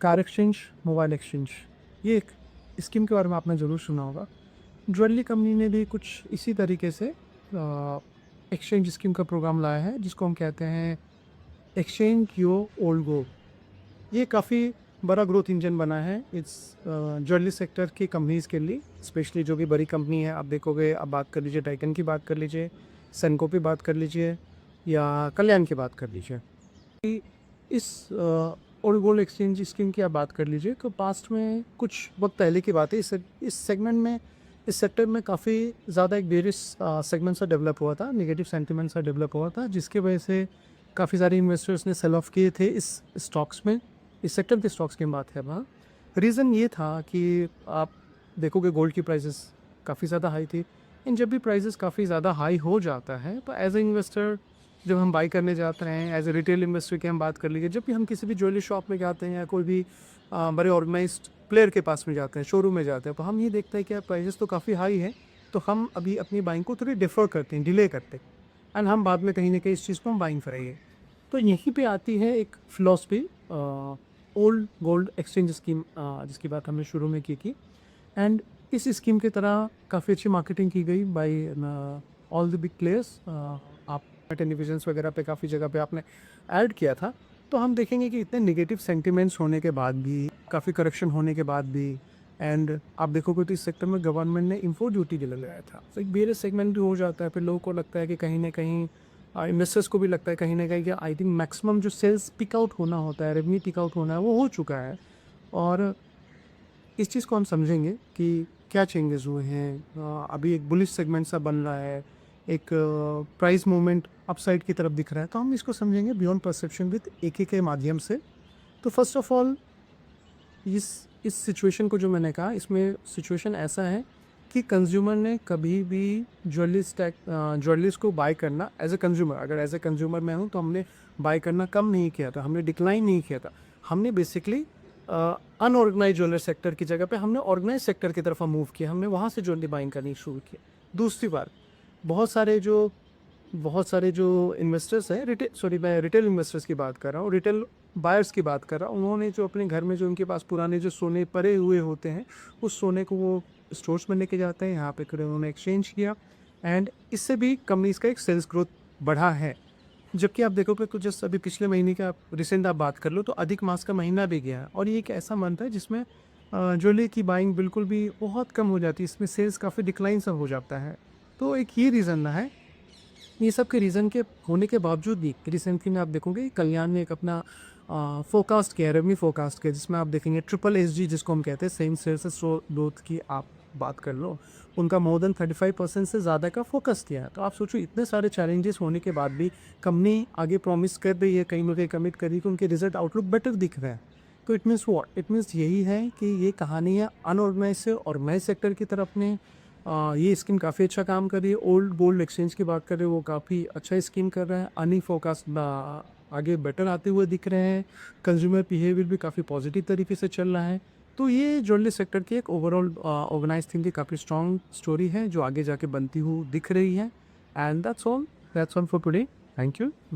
Car exchange, mobile exchange, ये एक scheme के बारे में आपने ज़रूर सुना होगा। ज्वेलरी कंपनी ने भी कुछ इसी तरीके से एक्सचेंज स्कीम का प्रोग्राम लाया है, जिसको हम कहते हैं एक्सचेंज योर ओल्ड गोल्ड। ये काफ़ी बड़ा ग्रोथ इंजन बना है इस ज्वेलरी सेक्टर की कंपनीज़ के लिए, स्पेशली जो भी बड़ी कंपनी है। आप देखोगे, आप बात कर लीजिए टाइटन की बात कर लीजिए, सेनको की बात कर लीजिए या कल्याण की बात कर लीजिए। इस ओल्ड गोल्ड एक्सचेंज स्कीम की आप बात कर लीजिए तो पास्ट में कुछ वक्त पहले की बात है, इस सेगमेंट में, इस सेक्टर में काफ़ी ज़्यादा एक बेरिश सेगमेंट सा डेवलप हुआ था, नेगेटिव सेंटिमेंट सा डेवलप हुआ था, जिसकी वजह से काफ़ी सारे इन्वेस्टर्स ने सेल ऑफ किए थे इस स्टॉक्स में। इस सेक्टर के स्टॉक्स की बात है वहाँ। रीज़न ये था कि आप देखोगे गोल्ड की प्राइसेस काफ़ी ज़्यादा हाई थी। एंड जब भी प्राइसेस काफ़ी ज़्यादा हाई हो जाता है तो एज ए इन्वेस्टर जब हम बाई करने जाते हैं, एज ए रिटेल इन्वेस्टर की हम बात कर लीजिए, जब भी हम किसी भी ज्वेलरी शॉप में जाते हैं या कोई भी बड़े ऑर्गेनाइज्ड प्लेयर के पास में जाते हैं, शोरूम में जाते हैं, तो हम ये देखते हैं कि यार प्राइसेस तो काफ़ी हाई है, तो हम अभी अपनी बाइंग को थोड़ी डिफ़र करते हैं, डिले करते हैं, एंड हम बाद में कहीं ना कहीं इस चीज़ को हम बाइंग करेंगे। तो यहीं पे आती है एक philosophy old gold exchange scheme, जिसकी बात हमने शुरू में की थी। एंड इस स्कीम की तरह काफ़ी अच्छी मार्केटिंग की गई by all the big players. आप टेलीविजन्स वगैरह पे काफ़ी जगह पे आपने ऐड किया था। तो हम देखेंगे कि इतने नेगेटिव सेंटिमेंट्स होने के बाद भी, काफ़ी करेक्शन होने के बाद भी, एंड आप देखोगे तो इस सेक्टर में गवर्नमेंट ने इम्पोर्ट ड्यूटी भी लगाया था। तो एक वेरियस सेगमेंट भी हो जाता है, फिर लोगों को लगता है कि कहीं ना कहीं इन्वेस्टर्स को भी लगता है कहीं ना कहीं कि आई थिंक मैक्सिमम जो सेल्स पिक आउट होना होता है, रेवेन्यू पिक आउट होना है, वो हो चुका है। और इस चीज़ को हम समझेंगे कि क्या चेंजेस हुए हैं। अभी एक बुलिश सेगमेंट सा बन रहा है, एक प्राइस मूवमेंट अपसाइड की तरफ दिख रहा है, तो हम इसको समझेंगे बियॉन्ड परसेप्शन विद एके के माध्यम से। तो फर्स्ट ऑफ ऑल इस सिचुएशन को जो मैंने कहा, इसमें सिचुएशन ऐसा है कि कंज्यूमर ने कभी भी ज्वेलरीज को बाय करना एज ए कंज्यूमर, अगर एज ए कंज्यूमर मैं हूँ तो हमने बाय करना कम नहीं किया था, हमने डिक्लाइन नहीं किया था। हमने बेसिकली अनऑर्गेनाइज ज्वेलरी सेक्टर की जगह पे हमने ऑर्गेनाइज सेक्टर की तरफ हम मूव किया, हमने वहाँ से ज्वेलरी बाइंग करनी शुरू की। दूसरी बात, बहुत सारे जो बहुत सारे जो इन्वेस्टर्स हैं, मैं रिटेल इन्वेस्टर्स की बात कर रहा हूँ, रिटेल बायर्स की बात कर रहा हूँ, उन्होंने जो अपने घर में जो उनके पास पुराने जो सोने पड़े हुए होते हैं, उस सोने को वो स्टोर्स में लेके जाते हैं, यहाँ पे खड़े उन्होंने एक्सचेंज किया, एंड इससे भी कंपनीज का एक सेल्स ग्रोथ बढ़ा है। जबकि आप देखोगे तो जस्ट अभी पिछले महीने का रिसेंट आप बात कर लो तो अधिक मास का महीना भी गया है, और ये एक ऐसा मंथ है जिसमें ज्वेलरी की बाइंग बिल्कुल भी बहुत कम हो जाती है, इसमें सेल्स काफ़ी डिक्लाइन सब हो जाता है। तो एक ये रीज़न ना है। ये सब के रीज़न के होने के बावजूद भी रिसेंटली में आप देखोगे कल्याण ने एक अपना फोरकास्ट किया, रेवेन्यू फोरकास्ट किया, जिसमें आप देखेंगे ट्रिपल एसजी जिसको हम कहते हैं, सेम सेल्स स्टोर ग्रोथ की आप बात कर लो, उनका मोर देन 35% से ज़्यादा का फोकस किया है। तो आप सोचो इतने सारे चैलेंजेस होने के बाद भी कंपनी आगे प्रॉमिस कर रही है, कहीं ना कहीं कमिट कर रही है कि उनके रिजल्ट आउटलुक बेटर दिख रहा है। तो it means what, it means यही है कि ये कहानी है अनऑर्गेनाइज से ऑर्गेनाइज सेक्टर की तरफ ने ये स्कीम काफ़ी अच्छा काम कर रही है। ओल्ड गोल्ड एक्सचेंज की बात करें, वो काफ़ी अच्छा स्कीम कर रहा है। अर्निंग फोरकास्ट आगे बेटर आते हुए दिख रहे हैं। कंज्यूमर बिहेवियर भी काफ़ी पॉजिटिव तरीके से चल रहा है। तो ये ज्वेलरी सेक्टर की एक ओवरऑल ऑर्गेनाइज थिंग की काफ़ी स्ट्रॉन्ग स्टोरी है, जो आगे जाके बनती हुई दिख रही है। And that's all for today. Thank you.